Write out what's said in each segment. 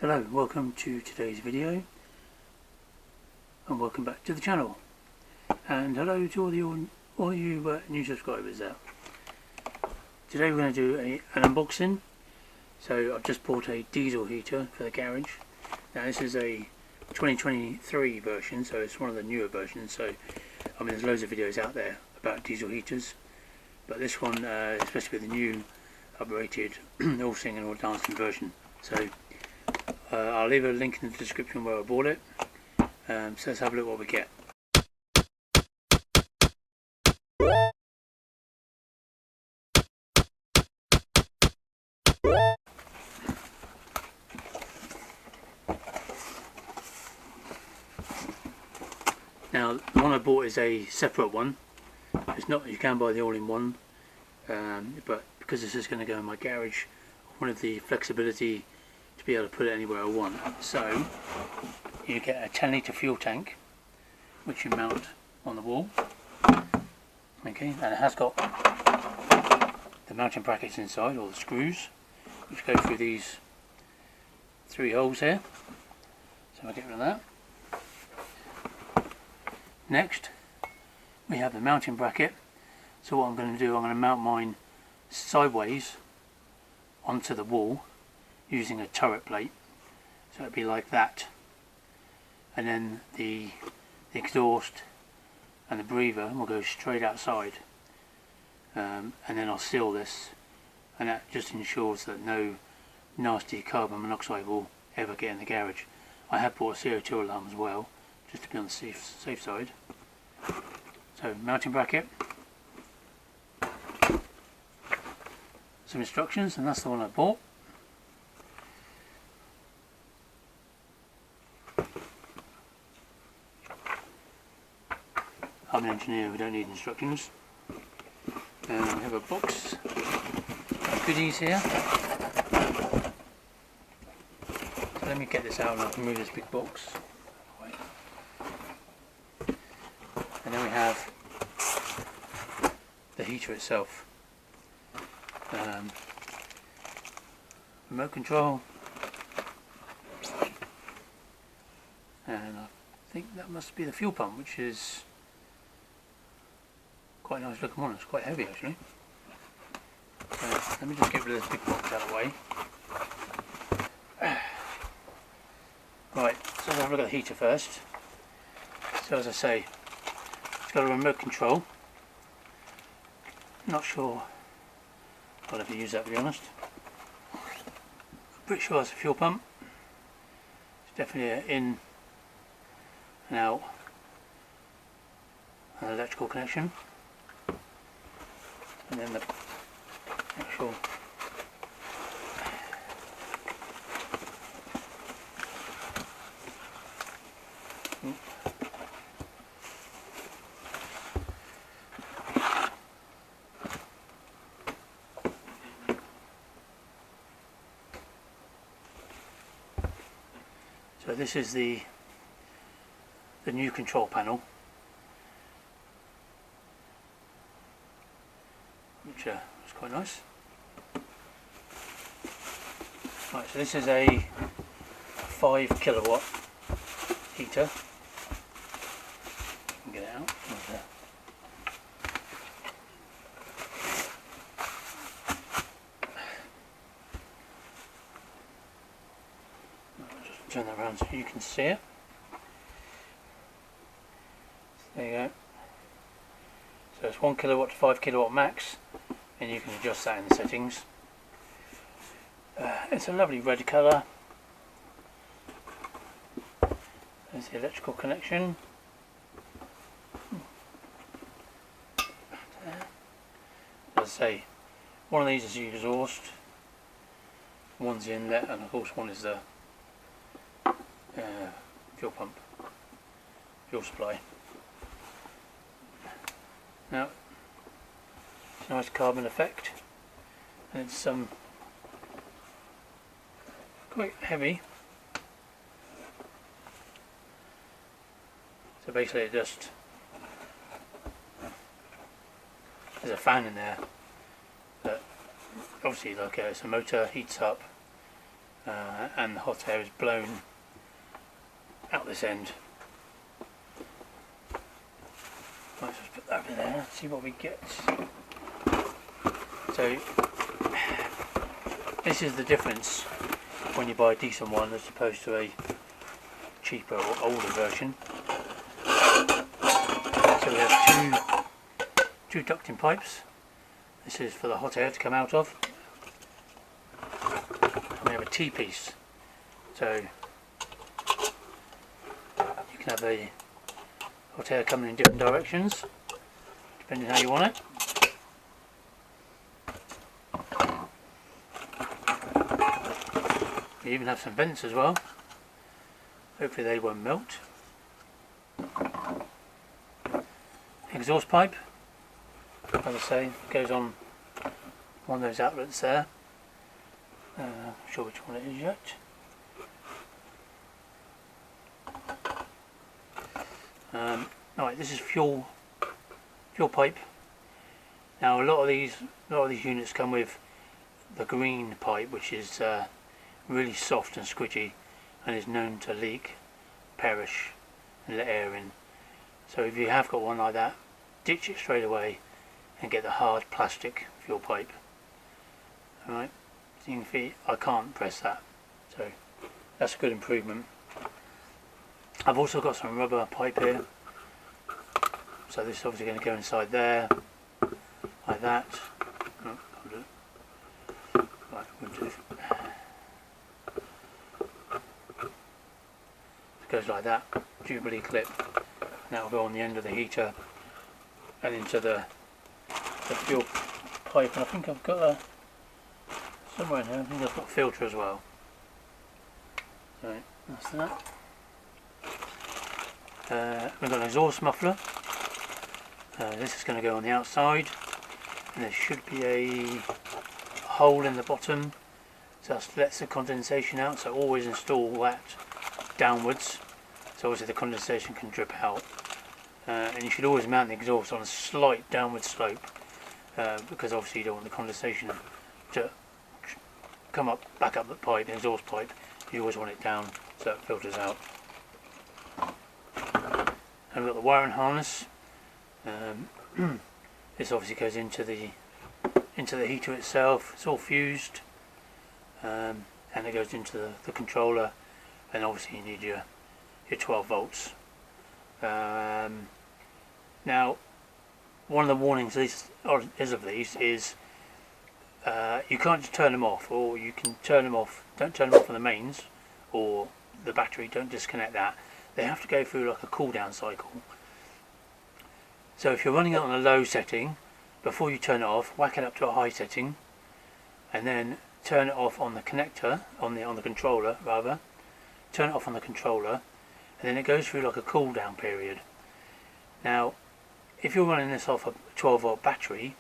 Hello, welcome to today's video and welcome back to the channel, and hello to all you new subscribers out. Today we're going to do an unboxing. So I've just bought a diesel heater for the garage. Now this is a 2023 version, so it's one of the newer versions. So I mean, there's loads of videos out there about diesel heaters, but this one, especially with the new uprated all singing all dancing version. So I'll leave a link in the description where I bought it. So let's have a look what we get. Now the one I bought is a separate one. It's not, you can buy the all-in-one, but because this is going to go in my garage, I wanted the flexibility to be able to put it anywhere I want. So you get a 10 litre fuel tank which you mount on the wall, okay, and it has got the mounting brackets inside, or the screws, which go through these 3 holes here. So I'll get rid of that. Next we have the mounting bracket. So what I'm going to do, I'm going to mount mine sideways onto the wall using a turret plate, so it'd be like that, and then the exhaust and the breather will go straight outside, and then I'll seal this, and that just ensures that no nasty carbon monoxide will ever get in the garage. I have bought a CO2 alarm as well, just to be on the safe side. So mounting bracket, some instructions, and that's the one I bought. I'm an engineer, we don't need instructions. And we have a box of goodies here. So let me get this out and I can move this big box. And then we have the heater itself. Remote control. And I think that must be the fuel pump, which is quite a nice looking one. It's quite heavy actually. So let me just get rid of this big box out of the way. Right, so let's have a look at the heater first. So as I say, it's got a remote control. Not sure I'll ever use that, to be honest. I'm pretty sure it's a fuel pump. It's definitely an in and out, an electrical connection, and then the actual so this is the new control panel, which is quite nice. Right, so this is a 5 kilowatt heater. You can get it out. I'll just turn that around so you can see it. There you go. So it's 1 kilowatt to 5 kilowatt max, and you can adjust that in the settings. It's a lovely red colour. There's the electrical connection. As I say, one of these is the exhaust, one's the inlet, and of course one is the fuel pump, fuel supply. Now, it's a nice carbon effect, and it's quite heavy. So basically it just, there's a fan in there that obviously, like it's a motor, heats up, and the hot air is blown out this end. Let's just put that over there, see what we get. So this is the difference when you buy a decent one as opposed to a cheaper or older version. So we have two ducting pipes. This is for the hot air to come out of. And we have a T-piece. So you can have the hot air coming in different directions depending how you want it. We even have some vents as well. Hopefully they won't melt. Exhaust pipe, as I say, goes on one of those outlets there. Not sure which one it is yet. Right, this is fuel pipe. Now a lot of these units come with the green pipe, which is really soft and squidgy and is known to leak, perish and let air in. So if you have got one like that, ditch it straight away and get the hard plastic fuel pipe. Alright, so you can see I can't press that, so that's a good improvement. I've also got some rubber pipe here, so this is obviously going to go inside there, like that. Right, it goes like that, Jubilee clip, and that will go on the end of the heater and into the fuel pipe. And I think I've got somewhere in here, I think I've got a filter as well. Right, that's that. We've got an exhaust muffler. This is going to go on the outside, and there should be a hole in the bottom, so that lets the condensation out. So always install that downwards, so obviously the condensation can drip out. And you should always mount the exhaust on a slight downward slope, because obviously you don't want the condensation to come up, back up the pipe, the exhaust pipe. You always want it down so it filters out. And we've got the wiring harness. This obviously goes into the heater itself. It's all fused, and it goes into the controller. And obviously you need your 12 volts. Now, one of the warnings of these is you can't just turn them off, or you can turn them off. Don't turn them off on the mains or the battery. Don't disconnect that. They have to go through like a cool down cycle. So if you're running it on a low setting, before you turn it off, whack it up to a high setting, and then turn it off on the connector, on the controller rather. Turn it off on the controller, and then it goes through like a cool down period. Now, if you're running this off a 12 volt battery,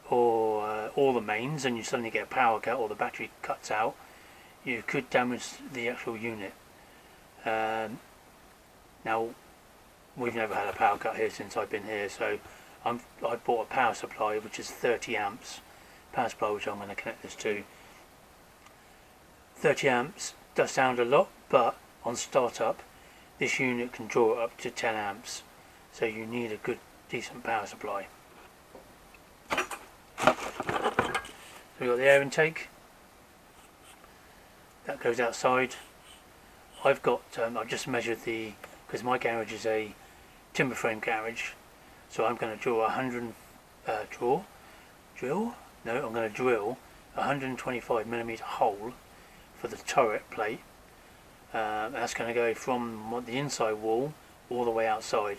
or all the mains, and you suddenly get a power cut or the battery cuts out, you could damage the actual unit. Now, we've never had a power cut here since I've been here, so I bought a power supply which is 30 amps. Power supply which I'm going to connect this to. 30 amps does sound a lot, but on startup this unit can draw up to 10 amps, so you need a good decent power supply. So we've got the air intake that goes outside. I've got I've just measured because my garage is a timber frame garage, so I'm going to draw I'm going to drill a 125mm hole for the turret plate. That's going to go from the inside wall all the way outside.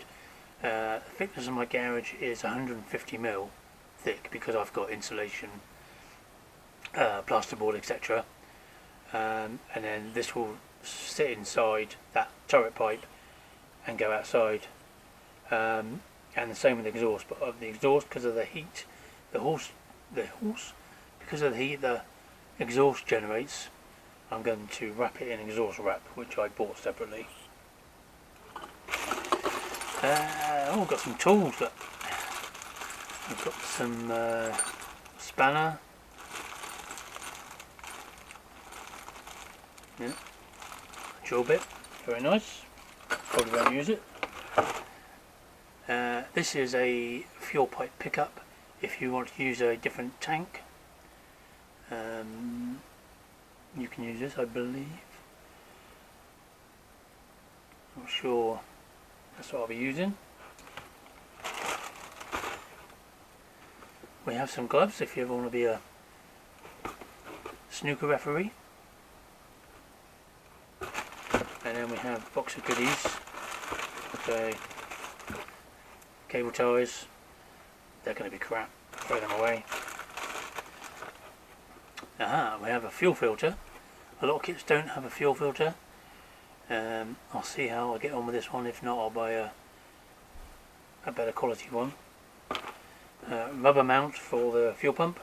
The thickness of my garage is 150mm thick because I've got insulation, plasterboard, etc. And then this will sit inside that turret pipe and go outside. And the same with the exhaust, but of the exhaust, because of the heat, because of the heat the exhaust generates, I'm going to wrap it in exhaust wrap, which I bought separately. I've got some tools. I've got some spanner, Yeah. Drill bit, very nice. Probably won't use it. This is a fuel pipe pickup if you want to use a different tank. You can use this, I believe. Not sure that's what I'll be using. We have some gloves if you ever want to be a snooker referee. And then we have a box of goodies. So, cable ties. They're going to be crap. Throw them away. We have a fuel filter. A lot of kits don't have a fuel filter. I'll see how I get on with this one. If not, I'll buy a better quality one. Rubber mount for the fuel pump.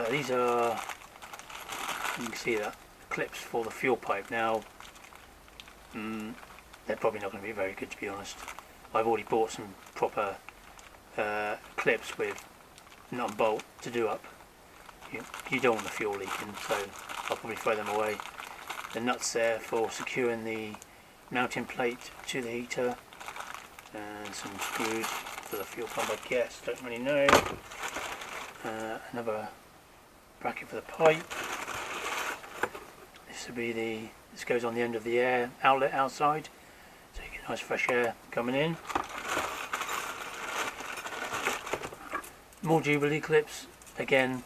These are, you can see that, clips for the fuel pipe. Now, they're probably not going to be very good, to be honest. I've already bought some proper clips with nut and bolt to do up. You don't want the fuel leaking, so I'll probably throw them away. The nuts there for securing the mounting plate to the heater, and some screws for the fuel pump, I guess, don't really know. Another bracket for the pipe. This goes on the end of the air outlet outside, so you get nice fresh air coming in. More Jubilee clips. Again,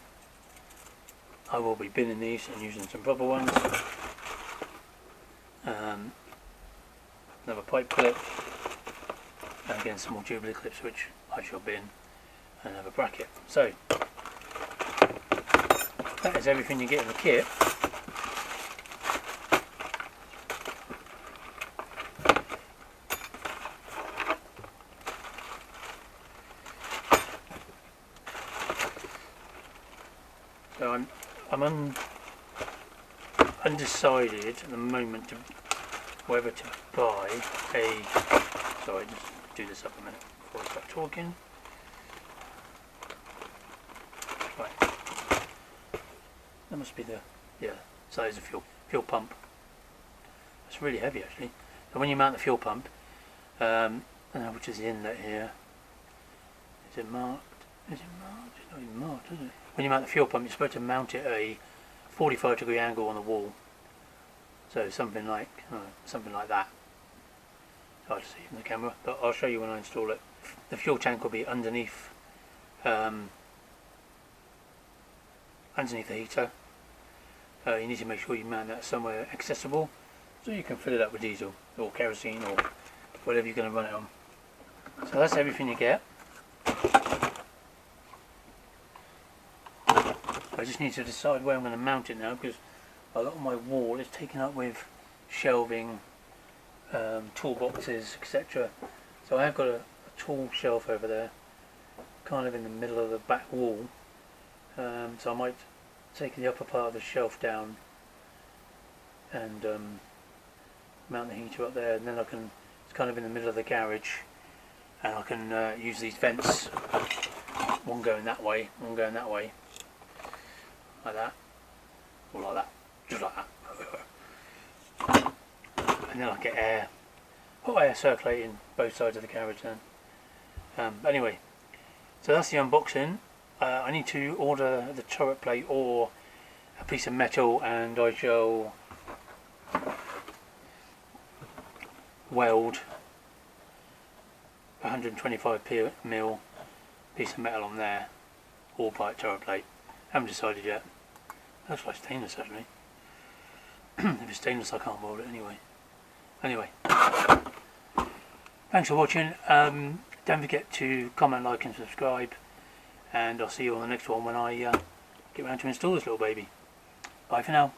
I will be binning these and using some proper ones. Another pipe clip, and again some more Jubilee clips which I shall bin, and another bracket. So that is everything you get in the kit. So I'm undecided at the moment to whether to buy a. Sorry, just do this up a minute before I start talking. Right, that must be the, yeah. So there's a fuel pump. It's really heavy actually. So when you mount the fuel pump, which is the inlet here. Is it marked? Is it marked? It's not even marked, is it? When you mount the fuel pump, you're supposed to mount it at a 45-degree angle on the wall. So something like that. It's hard to see from the camera, but I'll show you when I install it. The fuel tank will be underneath the heater. You need to make sure you mount that somewhere accessible, so you can fill it up with diesel or kerosene or whatever you're going to run it on. So that's everything you get. I just need to decide where I'm going to mount it now, because a lot of my wall is taken up with shelving, toolboxes, etc. So I have got a tool shelf over there, kind of in the middle of the back wall. So I might take the upper part of the shelf down and mount the heater up there, and then it's kind of in the middle of the garage, and I can use these vents, one going that way, one going that way, like that, or like that, just like that. And then I get hot air circulating both sides of the garage then. Anyway, so that's the unboxing. I need to order the turret plate or a piece of metal, and I shall weld 125mm piece of metal on there, or buy a turret plate. Haven't decided yet. Looks like stainless actually. If it's stainless I can't weld it anyway. Anyway, thanks for watching. Don't forget to comment, like and subscribe, and I'll see you on the next one when I get around to install this little baby. Bye for now.